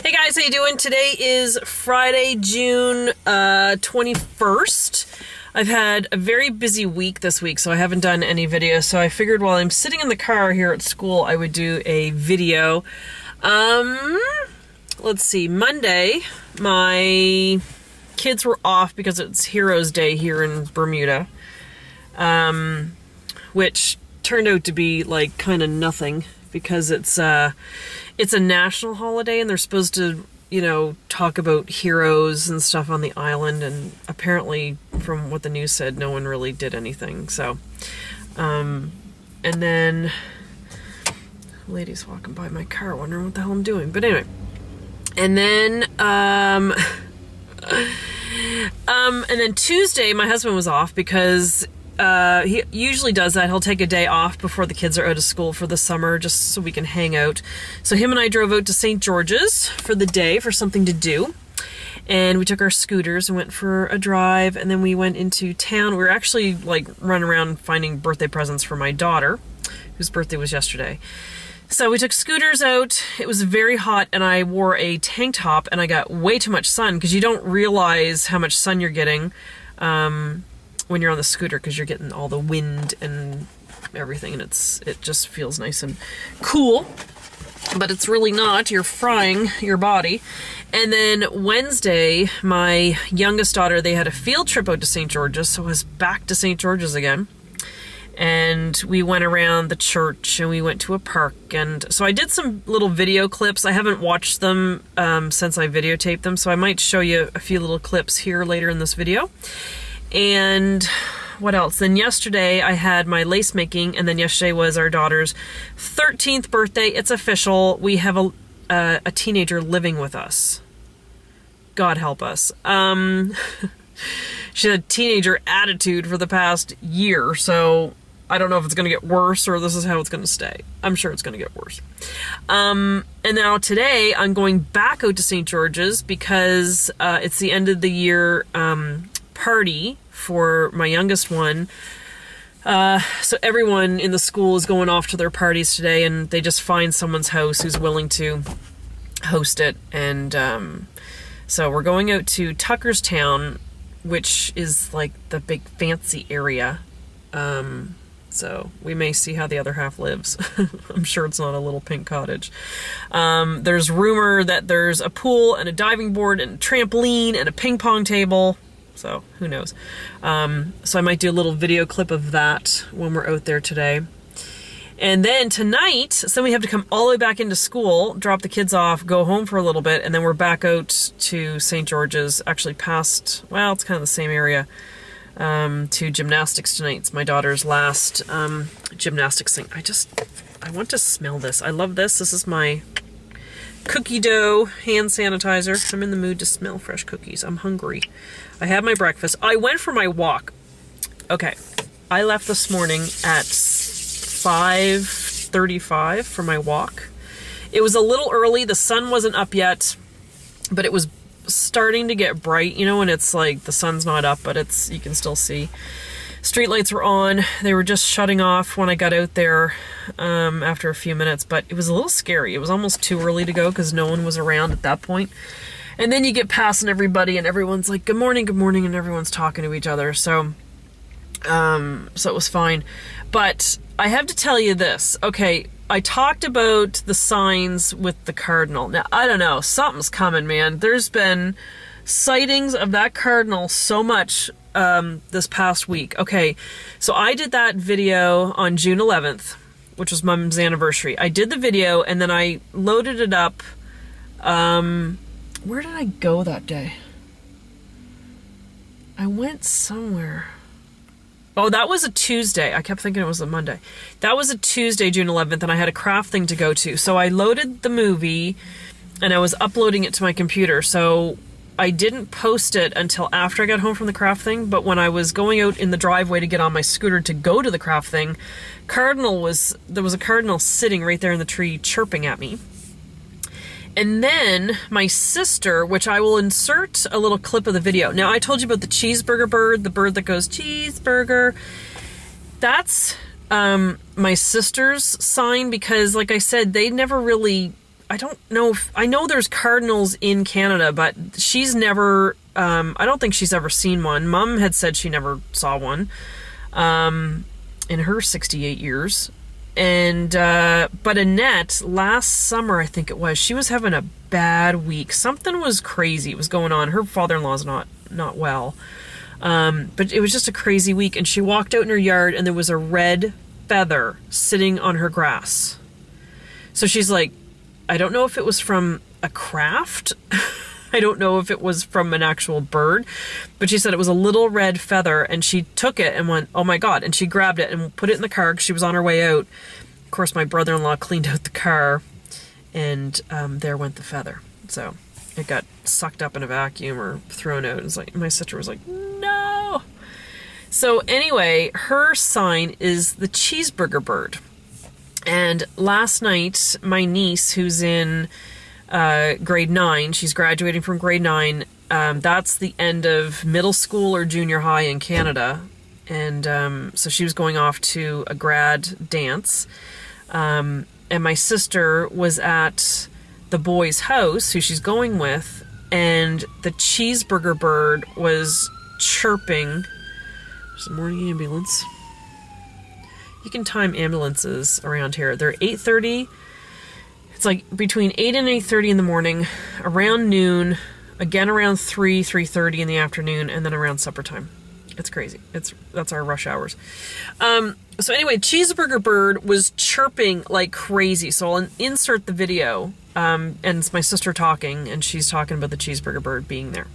Hey guys, how you doing? Today is Friday, June 21st. I've had a very busy week this week, so I haven't done any videos. So I figured while I'm sitting in the car here at school, I would do a video. Let's see, Monday, my kids were off because it's Heroes Day here in Bermuda, which turned out to be like kind of nothing because it's a national holiday and they're supposed to, you know, talk about heroes and stuff on the island, and apparently from what the news said, no one really did anything. So, and then lady's walking by my car wondering what the hell I'm doing. But anyway, and then, and then Tuesday, my husband was off because he usually does that. He'll take a day off before the kids are out of school for the summer just so we can hang out. So him and I drove out to St. George's for the day for something to do. And we took our scooters and went for a drive, and then we went into town. We were actually like running around finding birthday presents for my daughter, whose birthday was yesterday. So we took scooters out. It was very hot and I wore a tank top and I got way too much sun because you don't realize how much sun you're getting when you're on the scooter because you're getting all the wind and everything, and it just feels nice and cool, but it's really not. You're frying your body. And then Wednesday, my youngest daughter, they had a field trip out to St. George's, so I was back to St. George's again. And we went around the church and we went to a park, and so I did some little video clips. I haven't watched them since I videotaped them, so I might show you a few little clips here later in this video. And what else? Then yesterday I had my lace making, and then yesterday was our daughter's 13th birthday. It's official. We have a teenager living with us. God help us. She had a teenager attitude for the past year, so I don't know if it's going to get worse or this is how it's going to stay. I'm sure it's going to get worse. And now today I'm going back out to St. George's because it's the end of the year party for my youngest one. So everyone in the school is going off to their parties today, and they just find someone's house who's willing to host it. And so we're going out to Tuckerstown, which is like the big fancy area. So we may see how the other half lives. I'm sure it's not a little pink cottage. There's rumor that there's a pool and a diving board and a trampoline and a ping pong table. So who knows? So I might do a little video clip of that when we're out there today. And then tonight, so we have to come all the way back into school, drop the kids off, go home for a little bit, and then we're back out to St. George's, actually past, well, it's kind of the same area, to gymnastics tonight. It's my daughter's last gymnastics thing. I want to smell this. I love this. This is my cookie dough hand sanitizer. I'm in the mood to smell fresh cookies. I'm hungry. I had my breakfast. I went for my walk. Okay, I left this morning at 5:35 for my walk. It was a little early. The sun wasn't up yet, but it was starting to get bright. You know, when it's like the sun's not up, but you can still see. Street lights were on. They were just shutting off when I got out there after a few minutes, but it was a little scary. It was almost too early to go because no one was around at that point. And then you get passing everybody and everyone's like, good morning, and everyone's talking to each other. So, so it was fine. But I have to tell you this. Okay, I talked about the signs with the cardinal. Now, I don't know. Something's coming, man. There's been sightings of that cardinal so much this past week. Okay, so I did that video on June 11th, which was Mom's anniversary. I did the video and then I loaded it up. Where did I go that day? I went somewhere. Oh, that was a Tuesday. I kept thinking it was a Monday. That was a Tuesday, June 11th, and I had a craft thing to go to. So I loaded the movie and I was uploading it to my computer. So I didn't post it until after I got home from the craft thing, but when I was going out in the driveway to get on my scooter to go to the craft thing, there was a cardinal sitting right there in the tree chirping at me. And then my sister, which I will insert a little clip of the video. Now, I told you about the cheeseburger bird, the bird that goes cheeseburger. That's my sister's sign because, like I said, they never really I don't know if, I know there's cardinals in Canada, but she's never, I don't think she's ever seen one. Mom had said she never saw one in her 68 years. And, but Annette, last summer, I think it was, she was having a bad week. Something was crazy was going on. Her father-in-law's not well. But it was just a crazy week. And she walked out in her yard and there was a red feather sitting on her grass. So she's like, I don't know if it was from a craft. I don't know if it was from an actual bird, but she said it was a little red feather, and she took it and went, oh my God. And she grabbed it and put it in the car because she was on her way out. Of course, my brother-in-law cleaned out the car, and there went the feather. So it got sucked up in a vacuum or thrown out. It was like, my sister was like, no. So anyway, her sign is the cheeseburger bird. And last night, my niece, who's in grade 9, she's graduating from grade 9. That's the end of middle school or junior high in Canada. And so she was going off to a grad dance. And my sister was at the boy's house, who she's going with, and the cheeseburger bird was chirping. There's a morning ambulance. You can time ambulances around here. They're 8:30. It's like between 8 and 8:30 in the morning, around noon, again around 3:30 in the afternoon, and then around supper time. It's crazy. That's our rush hours. So anyway, cheeseburger bird was chirping like crazy. So I'll insert the video, and it's my sister talking, and she's talking about the cheeseburger bird being there.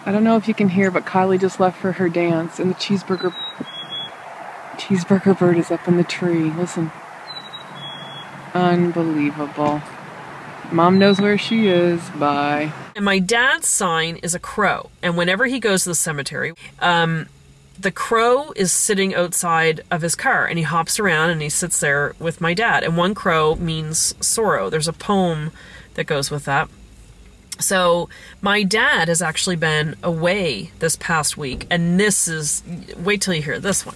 I don't know if you can hear, but Kylie just left for her dance, and the cheeseburger bird is up in the tree. Listen. Unbelievable. Mom knows where she is. Bye. And my dad's sign is a crow. And whenever he goes to the cemetery, the crow is sitting outside of his car, and he hops around and he sits there with my dad. And one crow means sorrow. There's a poem that goes with that. So my dad has actually been away this past week, and this is, wait till you hear this one.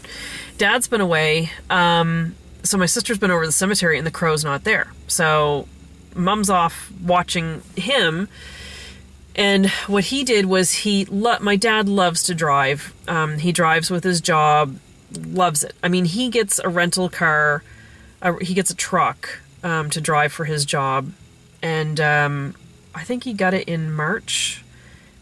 Dad's been away, so my sister's been over to the cemetery and the crow's not there. So Mom's off watching him, and what he did was my dad loves to drive. He drives with his job, loves it. I mean, he gets a rental car, he gets a truck to drive for his job, and I think he got it in March,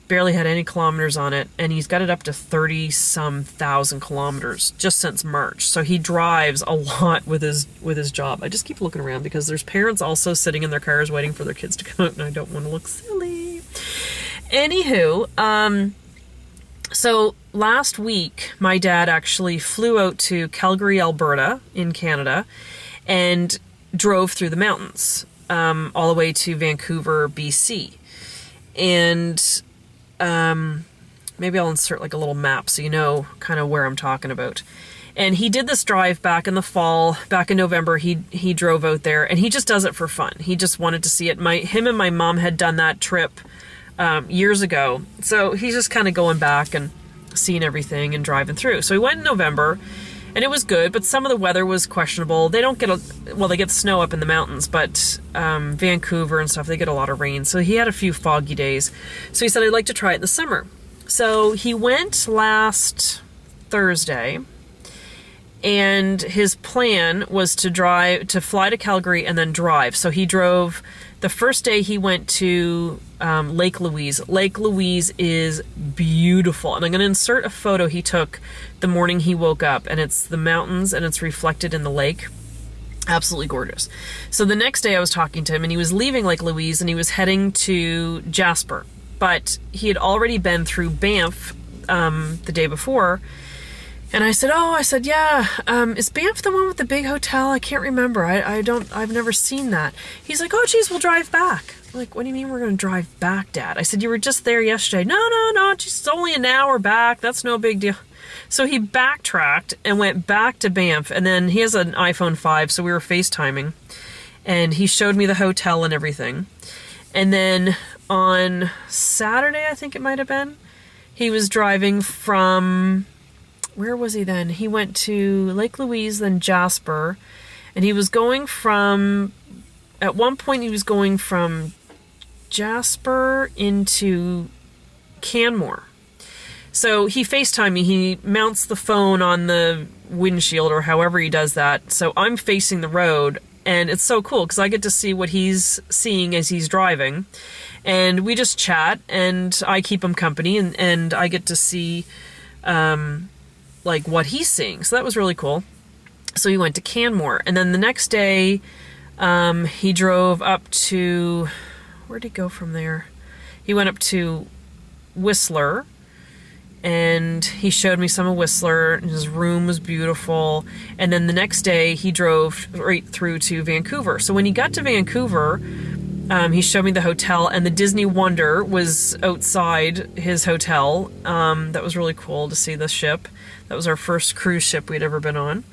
barely had any kilometers on it, and he's got it up to 30-some thousand kilometers just since March. So he drives a lot with his job. I just keep looking around because there's parents also sitting in their cars waiting for their kids to come out, and I don't want to look silly. Anywho, so last week, my dad actually flew out to Calgary, Alberta in Canada, and drove through the mountains. All the way to Vancouver, BC. And maybe I'll insert like a little map so you know kind of where I'm talking about. And he did this drive back in the fall, back in November. He drove out there, and he just does it for fun. He just wanted to see it. Him and my mom had done that trip years ago. So he's just kind of going back and seeing everything and driving through. So he went in November, and it was good, but some of the weather was questionable. They don't get they get snow up in the mountains, but Vancouver and stuff, they get a lot of rain. So he had a few foggy days. So he said, I'd like to try it in the summer. So he went last Thursday, and his plan was to fly to Calgary and then drive. So he drove, the first day he went to Lake Louise. Lake Louise is beautiful, and I'm going to insert a photo he took the morning he woke up, and it's the mountains and it's reflected in the lake. Absolutely gorgeous. So the next day I was talking to him, and he was leaving Lake Louise and he was heading to Jasper, but he had already been through Banff the day before. And I said, yeah, is Banff the one with the big hotel? I can't remember. I've never seen that. He's like, oh, geez, we'll drive back. I'm like, what do you mean we're going to drive back, Dad? I said, you were just there yesterday. No, it's only an hour back. That's no big deal. So he backtracked and went back to Banff, and then he has an iPhone 5, so we were FaceTiming, and he showed me the hotel and everything. And then on Saturday, I think it might have been, he was driving from... Where was he then? He went to Lake Louise, then Jasper, and he was going from at one point he was going from Jasper into Canmore. So he FaceTimed me. He mounts the phone on the windshield or however he does that. So I'm facing the road, and it's so cool because I get to see what he's seeing as he's driving. And we just chat, and I keep him company, and I get to see like what he's seeing. So that was really cool. So he went to Canmore, and then the next day he drove up to, where'd he go from there? He went up to Whistler, and he showed me some of Whistler, and his room was beautiful. And then the next day he drove right through to Vancouver. So when he got to Vancouver, he showed me the hotel, and the Disney Wonder was outside his hotel. That was really cool to see the ship. That was our first cruise ship we'd ever been on.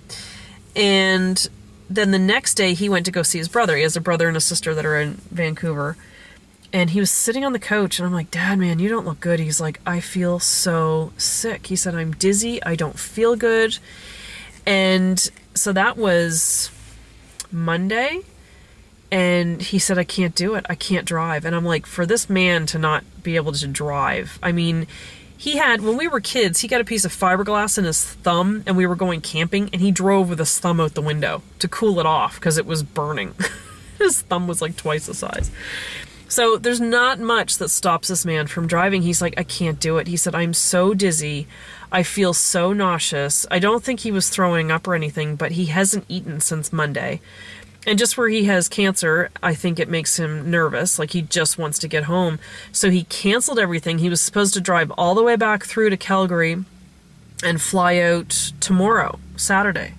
And then the next day he went to go see his brother. He has a brother and a sister that are in Vancouver. And he was sitting on the couch, and I'm like, Dad, man, you don't look good. He's like, I feel so sick. He said, I'm dizzy. I don't feel good. And so that was Monday. And he said, I can't do it. I can't drive. And I'm like, for this man to not be able to drive, I mean, he had, when we were kids, he got a piece of fiberglass in his thumb, and we were going camping, and he drove with his thumb out the window to cool it off because it was burning. His thumb was like twice the size. So there's not much that stops this man from driving. He's like, I can't do it. He said, I'm so dizzy. I feel so nauseous. I don't think he was throwing up or anything, but he hasn't eaten since Monday. And just where he has cancer, I think it makes him nervous. Like, he just wants to get home. So he canceled everything. He was supposed to drive all the way back through to Calgary and fly out tomorrow, Saturday.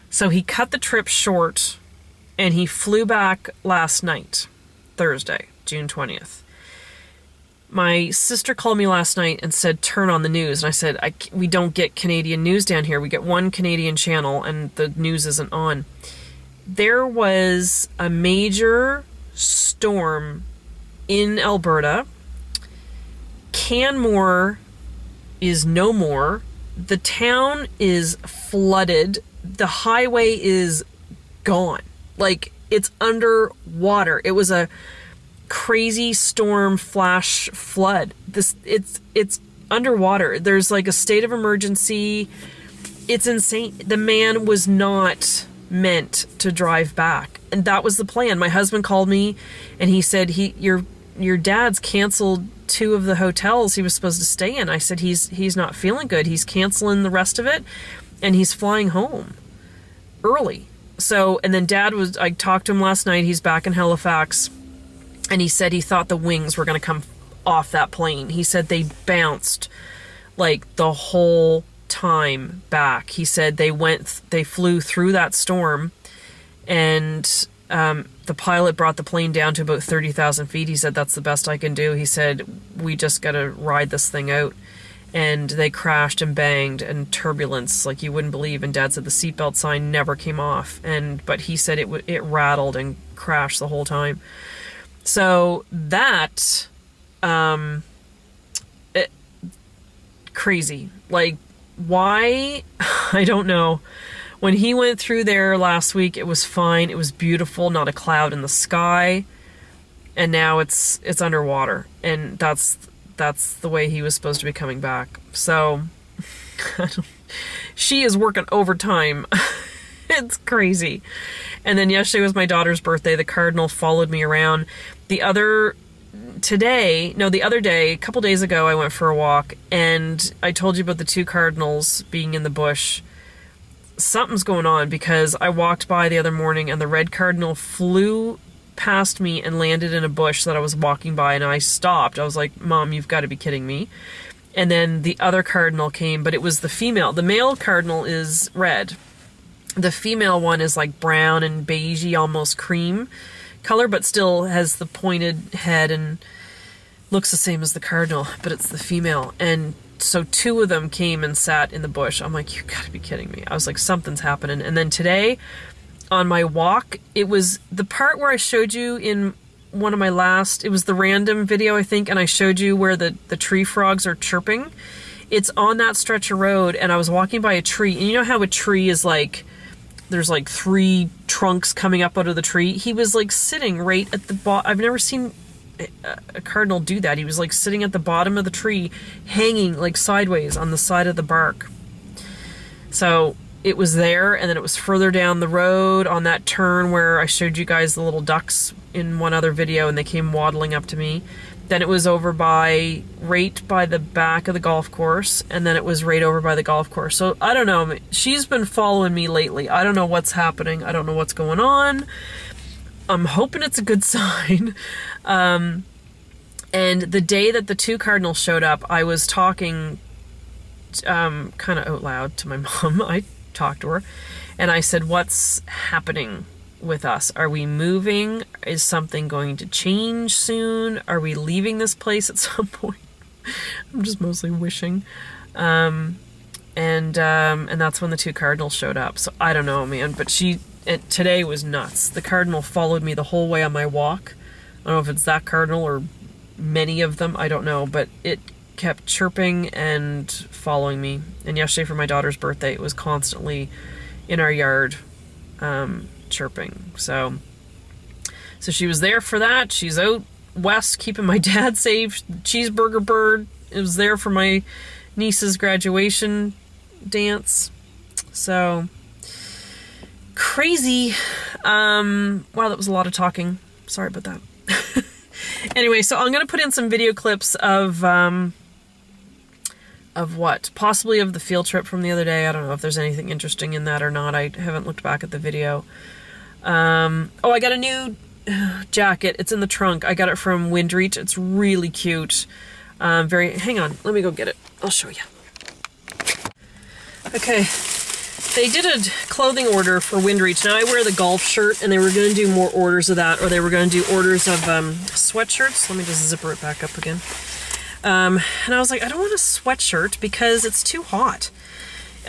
So he cut the trip short, and he flew back last night, Thursday, June 20th. My sister called me last night and said, turn on the news. And I said, we don't get Canadian news down here. We get one Canadian channel, and the news isn't on. There was a major storm in Alberta. Canmore is no more. The town is flooded. The highway is gone. Like, it's underwater. It was a crazy storm flash flood. It's underwater. There's like a state of emergency. It's insane. The man was not meant to drive back, and that was the plan. My husband called me, and he said, your dad's canceled 2 of the hotels he was supposed to stay in. I said, he's not feeling good. He's canceling the rest of it, and he's flying home early. So, and then I talked to him last night. He's back in Halifax, and he said he thought the wings were going to come off that plane. He said they bounced like the whole time back. He said they flew through that storm, and the pilot brought the plane down to about 30,000 feet. He said, that's the best I can do. He said, we just got to ride this thing out. And they crashed and banged, and turbulence like you wouldn't believe. And Dad said the seatbelt sign never came off, but he said it rattled and crashed the whole time. So that crazy. Like, why? I don't know. When he went through there last week, it was fine. It was beautiful, not a cloud in the sky. And now it's underwater, and that's the way he was supposed to be coming back. So she is working overtime. It's crazy. And then yesterday was my daughter's birthday. The cardinal followed me around. The other day, a couple days ago, I went for a walk, and I told you about the 2 cardinals being in the bush. Something's going on, because I walked by the other morning, and the red cardinal flew past me and landed in a bush that I was walking by, and I stopped. I was like, Mom, you've got to be kidding me. And then the other cardinal came, but it was the female. The male cardinal is red. The female one is like brown and beigey, almost cream color, but still has the pointed head and looks the same as the cardinal, but it's the female. And so 2 of them came and sat in the bush. I'm like, you gotta be kidding me. I was like, something's happening. And then today on my walk, it was the part where I showed you in one of my it was the random video, I think, and I showed you where the tree frogs are chirping. It's on that stretch of road, and I was walking by a tree, and you know how a tree is like there's like 3 trunks coming up out of the tree. He was like sitting right at the bottom. I've never seen a cardinal do that. He was like sitting at the bottom of the tree, hanging like sideways on the side of the bark. So it was there, and then it was further down the road on that turn where I showed you guys the little ducks in one other video, and they came waddling up to me. Then it was over right by the back of the golf course, and then it was right over by the golf course. So I don't know. She's been following me lately. I don't know what's happening. I don't know what's going on. I'm hoping it's a good sign. And the day that the 2 cardinals showed up, I was talking kind of out loud to my mom. I talked to her, and I said, "What's happening with us? Are we moving? Is something going to change soon? Are we leaving this place at some point?" I'm just mostly wishing. And that's when the 2 cardinals showed up. So I don't know, man, but today was nuts. The cardinal followed me the whole way on my walk. I don't know if it's that cardinal or many of them, I don't know, but it kept chirping and following me. And yesterday for my daughter's birthday, it was constantly in our yard, chirping. So she was there for that. She's out west keeping my dad safe. Cheeseburger bird. It was there for my niece's graduation dance. So crazy. Wow, that was a lot of talking. Sorry about that. Anyway, so I'm gonna put in some video clips of what? Possibly of the field trip from the other day. I don't know if there's anything interesting in that or not. I haven't looked back at the video. Oh, I got a new jacket. It's in the trunk. I got it from Windreach. It's really cute. Hang on, let me go get it. I'll show you. Okay, they did a clothing order for Windreach. Now I wear the golf shirt, and they were going to do more orders of that, or they were going to do orders of sweatshirts. Let me just zipper it back up again. And I was like, I don't want a sweatshirt because it's too hot.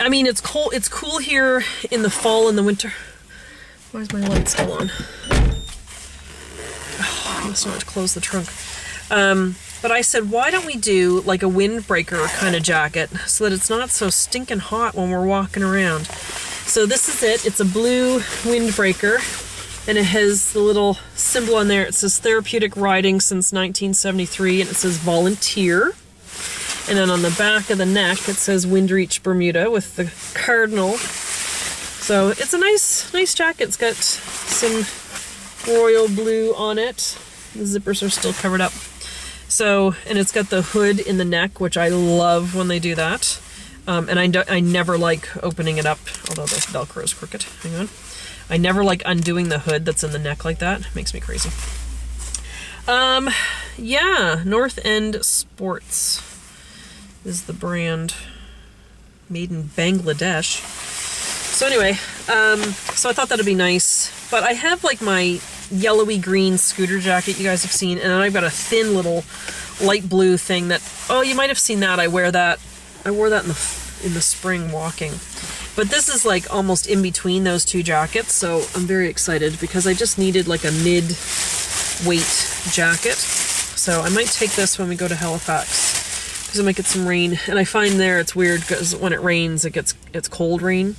I mean, it's cold. It's cool here in the fall and the winter. Why is my light still on? Oh, I must not close the trunk. But I said, why don't we do like a windbreaker kind of jacket so that it's not so stinking hot when we're walking around. So this is it. It's a blue windbreaker, and it has the little symbol on there. It says therapeutic riding since 1973, and it says volunteer. And then on the back of the neck, it says Windreach Bermuda with the cardinal. So it's a nice jacket. It's got some royal blue on it. The zippers are still covered up. So, and it's got the hood in the neck, which I love when they do that. And I never like opening it up, although the Velcro is crooked. Hang on. I never like undoing the hood that's in the neck like that. It makes me crazy. Yeah, North End Sports is the brand. Made in Bangladesh. So anyway, so I thought that'd be nice. But I have like my yellowy green scooter jacket you guys have seen, and then I've got a thin little light blue thing that, oh, you might have seen that. I wore that in the spring walking. But this is like almost in between those 2 jackets, so I'm very excited because I just needed like a mid-weight jacket. So I might take this when we go to Halifax because I might get some rain. And I find there it's weird because when it rains, it's cold rain.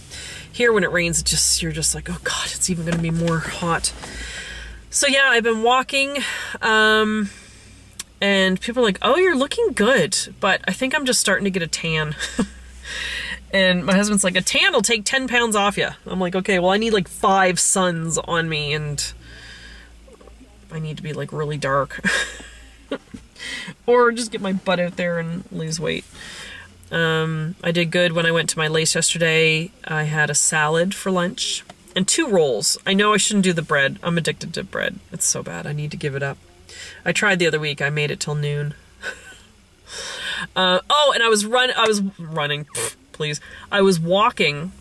Here when it rains, you're just like, oh God, it's even going to be more hot. So yeah, I've been walking, and people are like, oh, you're looking good, but I think I'm just starting to get a tan. And my husband's like, a tan will take 10 pounds off you. I'm like, okay, well, I need like 5 suns on me, and I need to be like really dark. Or just get my butt out there and lose weight. I did good when I went to my Lace yesterday. I had a salad for lunch. And 2 rolls. I know I shouldn't do the bread. I'm addicted to bread. It's so bad. I need to give it up. I tried the other week. I made it till noon. Oh, and I was running. Please. I was walking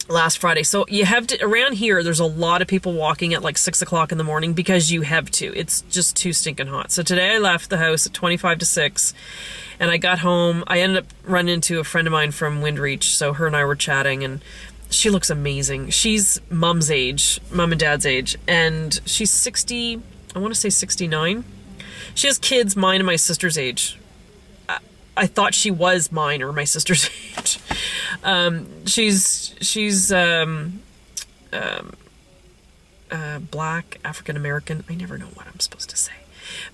last Friday. So you have to, around here, there's a lot of people walking at like 6 o'clock in the morning because you have to. It's just too stinking hot. So today I left the house at 25 to 6. And I got home. I ended up running into a friend of mine from Windreach. So her and I were chatting, and she looks amazing. She's mom's age, mom and dad's age, and she's 60, I want to say 69. She has kids mine and my sister's age. I thought she was mine or my sister's age. She's black, African American. I never know what I'm supposed to say.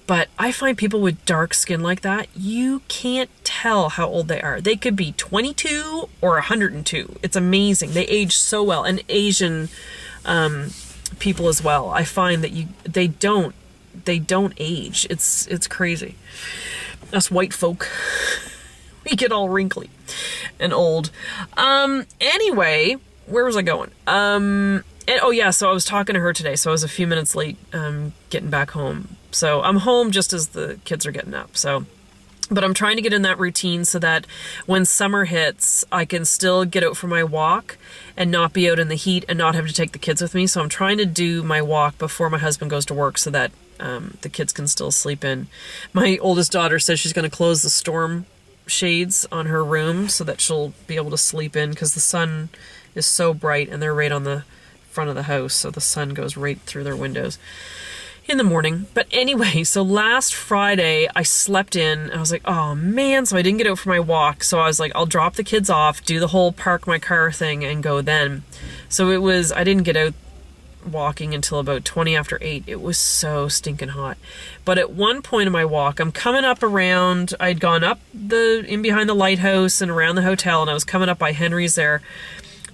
But I find people with dark skin like that, you can't tell how old they are. They could be 22 or 102. It's amazing. They age so well. And Asian people as well. I find that they don't age. It's crazy. Us white folk, we get all wrinkly and old. Anyway, where was I going? And, oh yeah, so I was talking to her today, so I was a few minutes late getting back home. So I'm home just as the kids are getting up. But I'm trying to get in that routine so that when summer hits, I can still get out for my walk and not be out in the heat and not have to take the kids with me. So I'm trying to do my walk before my husband goes to work so that the kids can still sleep in. My oldest daughter says she's going to close the storm shades on her room so that she'll be able to sleep in because the sun is so bright and they're right on the front of the house, so the sun goes right through their windows in the morning. But anyway, so last Friday I slept in and I was like, oh man, so I didn't get out for my walk. So I was like, I'll drop the kids off, do the whole park my car thing and go then. So I didn't get out walking until about 20 after 8. It was so stinking hot. But at one point in my walk, I'm coming up around, I'd gone up in behind the lighthouse and around the hotel, and I was coming up by Henry's there.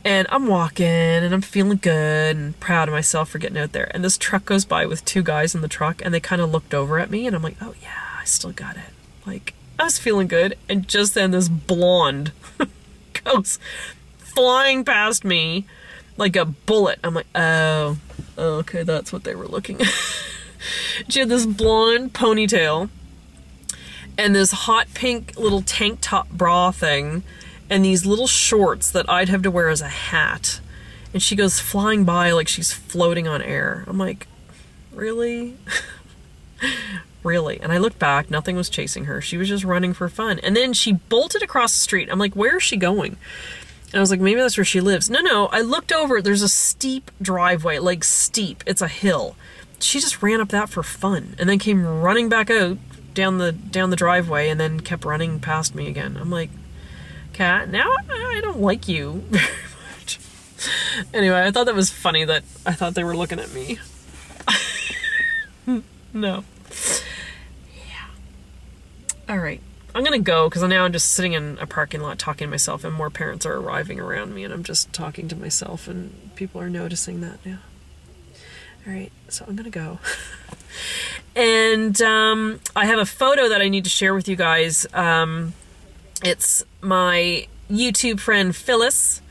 And I'm walking and I'm feeling good and proud of myself for getting out there. And this truck goes by with two guys in the truck and they kind of looked over at me and I'm like, oh yeah, I still got it. Like, I was feeling good. And just then this blonde goes flying past me like a bullet. I'm like, oh, okay, that's what they were looking at. She had this blonde ponytail and this hot pink little tank top bra thing and these little shorts that I'd have to wear as a hat. And she goes flying by like she's floating on air. I'm like, really? Really? And I looked back, nothing was chasing her. She was just running for fun. And then she bolted across the street. I'm like, where is she going? And I was like, maybe that's where she lives. No, I looked over, there's a steep driveway, like steep, it's a hill. She just ran up that for fun and then came running back out down the driveway and then kept running past me again. I'm like, Cat, now I don't like you very much. Anyway, I thought that was funny that I thought they were looking at me. No. Yeah. All right. I'm going to go because now I'm just sitting in a parking lot talking to myself and more parents are arriving around me and I'm just talking to myself and people are noticing that now. All right. So I'm going to go. And I have a photo that I need to share with you guys. It's my YouTube friend Phyllis.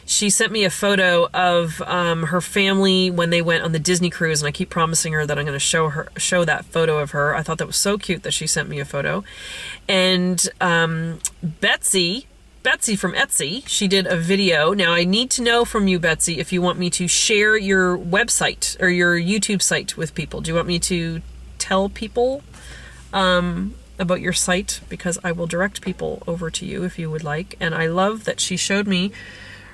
She sent me a photo of her family when they went on the Disney cruise, and I keep promising her that I'm going to show that photo of her. I thought that was so cute that she sent me a photo. And Betsy from Etsy, she did a video. Now I need to know from you, Betsy, if you want me to share your website or your YouTube site with people. Do you want me to tell people about your site? Because I will direct people over to you if you would like. And I love that she showed me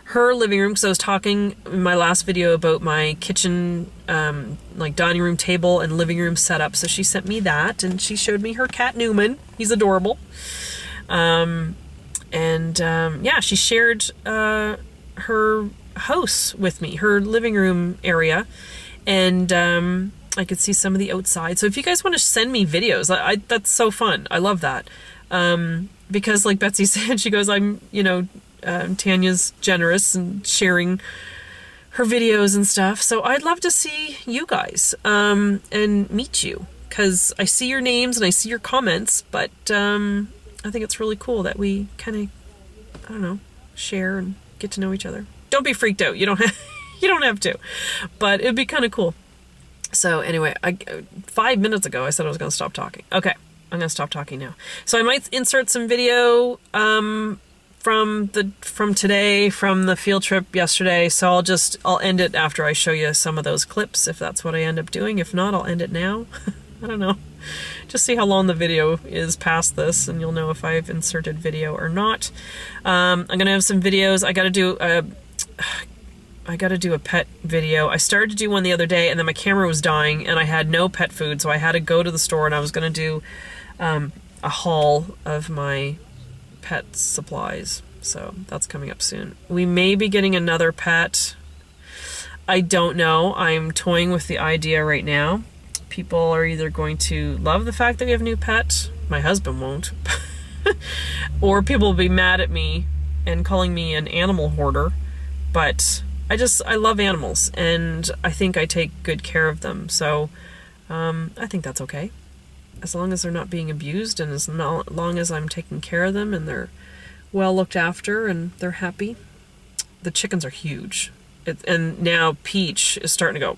her living room because I was talking in my last video about my kitchen, like dining room table and living room setup. So she sent me that and she showed me her cat Newman. He's adorable. Yeah, she shared her house with me, her living room area. And I could see some of the outside. So if you guys want to send me videos, that's so fun. I love that. Because like Betsy said, she goes, Tanya's generous and sharing her videos and stuff. So I'd love to see you guys and meet you because I see your names and I see your comments, but I think it's really cool that we kind of, I don't know, share and get to know each other. Don't be freaked out. You don't have to, but it'd be kind of cool. So anyway, 5 minutes ago I said I was going to stop talking. Okay, I'm going to stop talking now. So I might insert some video from today, from the field trip yesterday. So I'll end it after I show you some of those clips if that's what I end up doing. If not, I'll end it now. I don't know. Just see how long the video is past this and you'll know if I've inserted video or not. I'm going to have some videos. I got to do a pet video. I started to do one the other day and then my camera was dying and I had no pet food, so I had to go to the store and I was going to do a haul of my pet supplies. So that's coming up soon. We may be getting another pet. I don't know. I'm toying with the idea right now. People are either going to love the fact that we have a new pet. My husband won't. Or people will be mad at me and calling me an animal hoarder. But I love animals, and I think I take good care of them. So I think that's okay. As long as they're not being abused, and as long as I'm taking care of them and they're well looked after and they're happy. The chickens are huge. And now Peach is starting to go,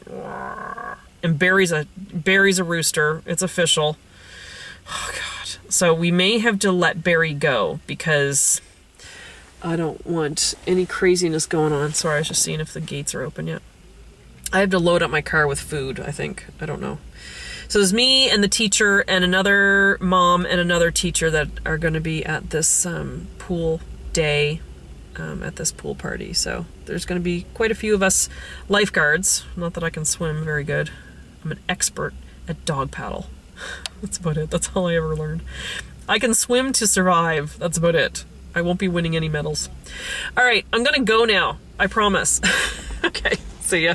and Barry's a rooster. It's official. Oh God. So we may have to let Barry go because I don't want any craziness going on. Sorry, I was just seeing if the gates are open yet. I have to load up my car with food, I think. I don't know. So there's me and the teacher and another mom and another teacher that are going to be at this pool day, at this pool party. So there's going to be quite a few of us lifeguards. Not that I can swim very good. I'm an expert at dog paddle. That's about it. That's all I ever learned. I can swim to survive. That's about it. I won't be winning any medals. All right, I'm going to go now. I promise. Okay, see ya.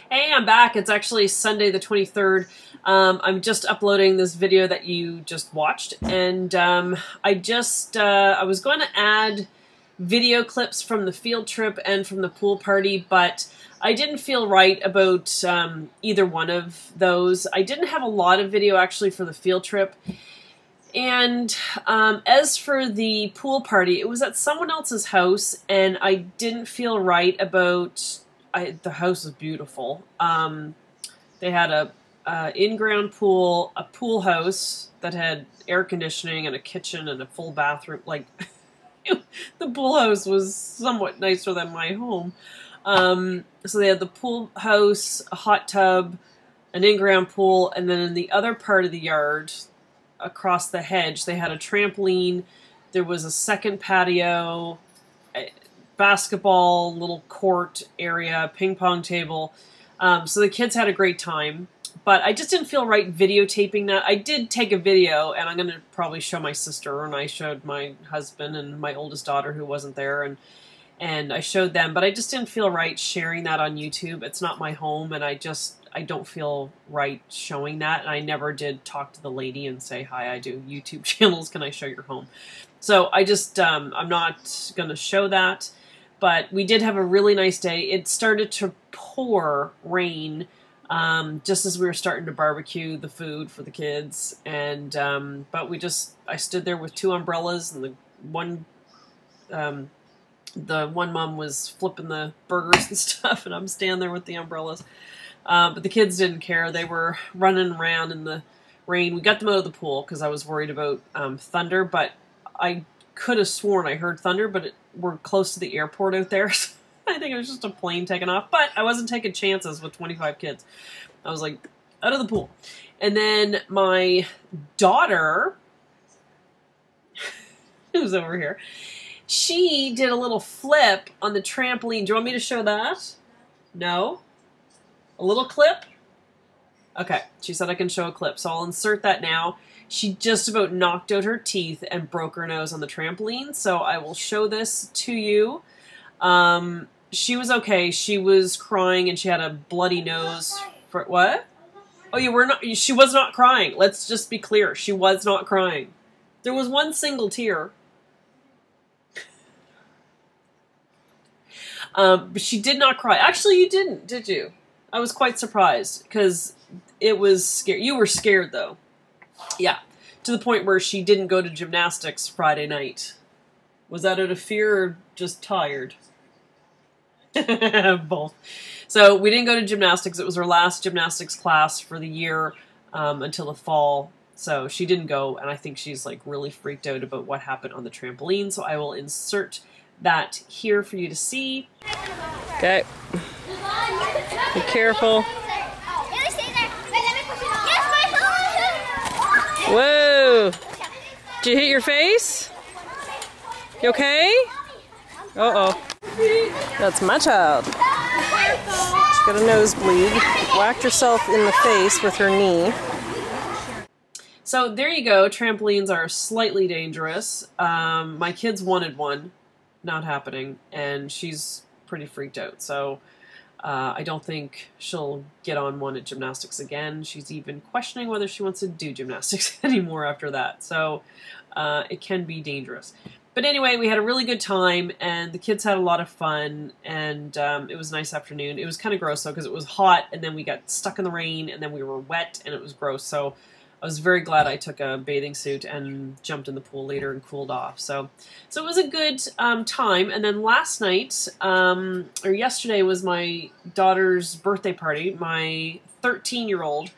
Hey, I'm back. It's actually Sunday the 23rd. I'm just uploading this video that you just watched, and I was going to add video clips from the field trip and from the pool party, but I didn't feel right about either one of those. I didn't have a lot of video actually for the field trip, and as for the pool party, it was at someone else's house, and I didn't feel right about... the house was beautiful. They had a in-ground pool, a pool house that had air conditioning and a kitchen and a full bathroom. Like, the pool house was somewhat nicer than my home. So they had the pool house, a hot tub, an in-ground pool, and then in the other part of the yard, across the hedge, they had a trampoline. There was a second patio, basketball, little court area, ping pong table. So the kids had a great time, but I just didn't feel right videotaping that. I did take a video, and I'm going to probably show my sister, and I showed my husband and my oldest daughter who wasn't there, and I showed them, but I just didn't feel right sharing that on YouTube. It's not my home, and I don't feel right showing that, and I never did talk to the lady and say, hi, I do YouTube channels, can I show your home? So I just, I'm not going to show that. But we did have a really nice day. It started to pour rain just as we were starting to barbecue the food for the kids. And but I stood there with two umbrellas, and the one mom was flipping the burgers and stuff, and I'm standing there with the umbrellas. But the kids didn't care. They were running around in the rain. We got them out of the pool because I was worried about thunder, but I could have sworn I heard thunder, but we're close to the airport out there. So I think it was just a plane taking off, but I wasn't taking chances with 25 kids. I was like, out of the pool. And then my daughter, who's over here, she did a little flip on the trampoline. Do you want me to show that? No? A little clip? Okay, she said I can show a clip, so I'll insert that now. She just about knocked out her teeth and broke her nose on the trampoline, so I will show this to you. She was okay. She was crying, and she had a bloody nose. For what? Oh, you were not. She was not crying. Let's just be clear. She was not crying. There was one single tear. But she did not cry. Actually, you didn't, did you? I was quite surprised, because it was scary. You were scared, though. Yeah, to the point where she didn't go to gymnastics Friday night. Was that out of fear or just tired? Both. So we didn't go to gymnastics. It was her last gymnastics class for the year until the fall. So she didn't go, and I think she's like really freaked out about what happened on the trampoline. So I will insert that here for you to see. Okay. Be careful. Whoa! Did you hit your face? You okay? Uh-oh. That's my child. She's got a nosebleed. Whacked herself in the face with her knee. So there you go. Trampolines are slightly dangerous. My kids wanted one. Not happening. And she's pretty freaked out. So I don't think she'll get on one at gymnastics again. She's even questioning whether she wants to do gymnastics anymore after that. So it can be dangerous. But anyway, we had a really good time, and the kids had a lot of fun, and it was a nice afternoon. It was kind of gross, though, because it was hot, and then we got stuck in the rain, and then we were wet, and it was gross. So I was very glad I took a bathing suit and jumped in the pool later and cooled off. So it was a good time. And then last night, or yesterday, was my daughter's birthday party, my 13-year-old.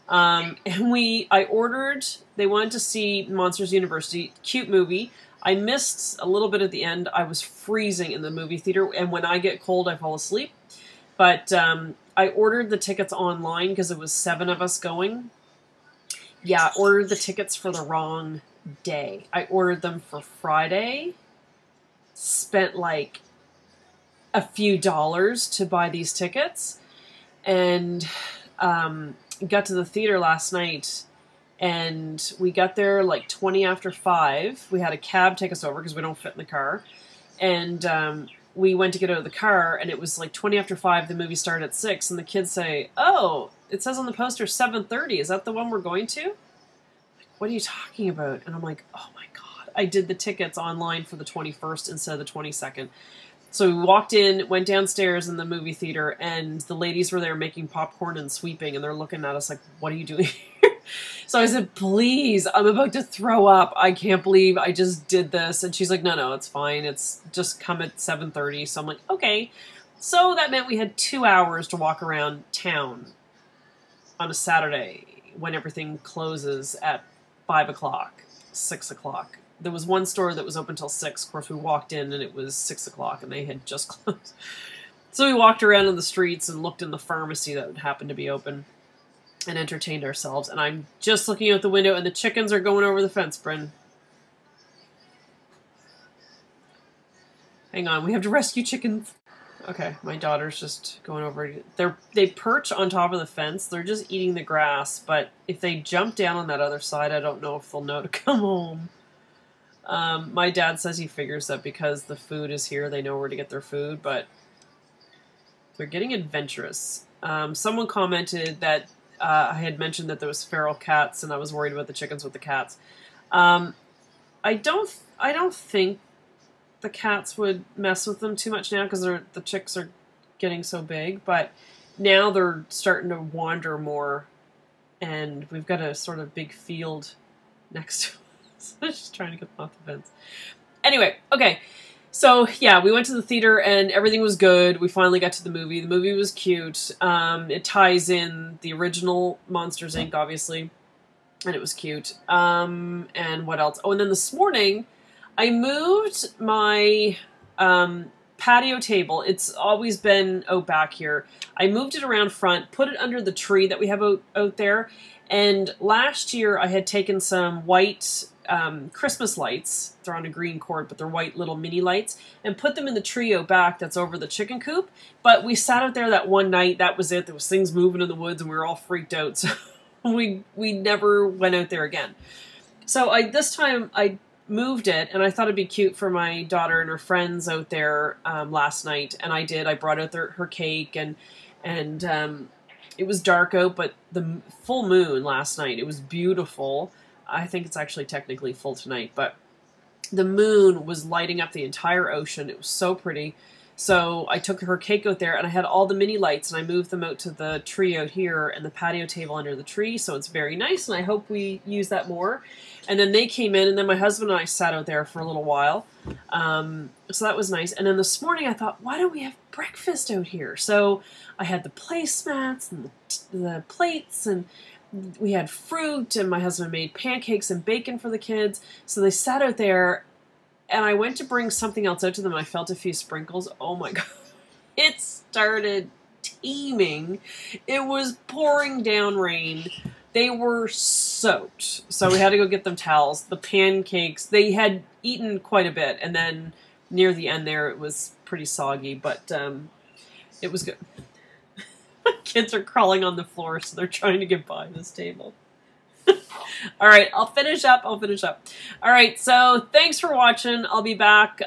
And I ordered, they wanted to see Monsters University, cute movie. I missed a little bit at the end. I was freezing in the movie theater, and when I get cold, I fall asleep. But I ordered the tickets online because it was 7 of us going. Yeah, I ordered the tickets for the wrong day. I ordered them for Friday, spent like a few dollars to buy these tickets, and got to the theater last night. And we got there like 20 after 5. We had a cab take us over because we don't fit in the car. And we went to get out of the car, and it was like 20 after 5. The movie started at 6. And the kids say, "Oh, it says on the poster 7:30. Is that the one we're going to?" Like, what are you talking about? And I'm like, oh my God. I did the tickets online for the 21st instead of the 22nd. So we walked in, went downstairs in the movie theater, and the ladies were there making popcorn and sweeping. And they're looking at us like, what are you doing here? So I said, please, I'm about to throw up. I can't believe I just did this. And she's like, no, it's fine. It's just come at 7:30. So I'm like, okay. So that meant we had 2 hours to walk around town on a Saturday when everything closes at 5 o'clock, 6 o'clock. There was one store that was open till 6. Of course, we walked in and it was 6 o'clock and they had just closed. So we walked around in the streets and looked in the pharmacy that happened to be open and entertained ourselves. And I'm just looking out the window, and the chickens are going over the fence, Bryn. Hang on, we have to rescue chickens. Okay, my daughter's just going over. They perch on top of the fence. They're just eating the grass, but if they jump down on that other side, I don't know if they'll know to come home. My dad says he figures that because the food is here, they know where to get their food, but they're getting adventurous. Someone commented that I had mentioned that there was feral cats, and I was worried about the chickens with the cats. I don't think the cats would mess with them too much now because the chicks are getting so big. But now they're starting to wander more, and we've got a sort of big field next to us. I'm just trying to get them off the fence. Anyway, okay. So, yeah, we went to the theater and everything was good. We finally got to the movie. The movie was cute. It ties in the original Monsters, Inc., obviously, and it was cute. And what else? Oh, and then this morning, I moved my patio table. It's always been out back here. I moved it around front, put it under the tree that we have out there, and last year I had taken some white Christmas lights. They're on a green cord, but they're white little mini lights, and put them in the tree out back that's over the chicken coop. But we sat out there that one night. That was it. There was things moving in the woods, and we were all freaked out. So we never went out there again. So this time I moved it, and I thought it'd be cute for my daughter and her friends out there last night. And I did. I brought out her cake, and it was dark out, but the full moon last night. It was beautiful. I think it's actually technically full tonight, but the moon was lighting up the entire ocean. It was so pretty. So I took her cake out there, and I had all the mini lights, and I moved them out to the tree out here and the patio table under the tree. So it's very nice, and I hope we use that more. And then they came in, and then my husband and I sat out there for a little while. So that was nice. And then this morning I thought, why don't we have breakfast out here? So I had the placemats and the plates, and we had fruit, and my husband made pancakes and bacon for the kids. So they sat out there, and I went to bring something else out to them, and I felt a few sprinkles. Oh my God. It started teeming. It was pouring down rain. They were soaked. So we had to go get them towels. The pancakes, they had eaten quite a bit, and then near the end there it was pretty soggy, but it was good. My kids are crawling on the floor, so they're trying to get by this table. All right, I'll finish up. All right, so thanks for watching. I'll be back.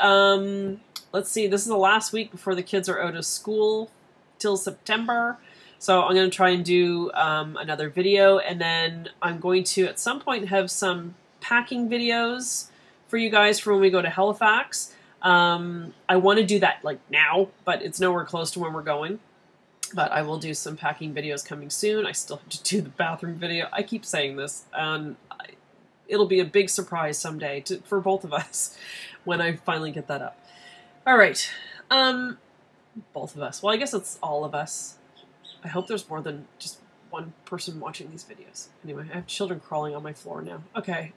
Let's see, this is the last week before the kids are out of school till September. So I'm going to try and do another video, and then I'm going to at some point have some packing videos for you guys for when we go to Halifax. I want to do that like now, but it's nowhere close to when we're going. But I will do some packing videos coming soon. I still have to do the bathroom video. I keep saying this, and it'll be a big surprise someday for both of us when I finally get that up. All right. Both of us. Well, I guess it's all of us. I hope there's more than just one person watching these videos. Anyway, I have children crawling on my floor now. Okay.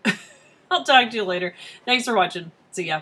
I'll talk to you later. Thanks for watching. See ya.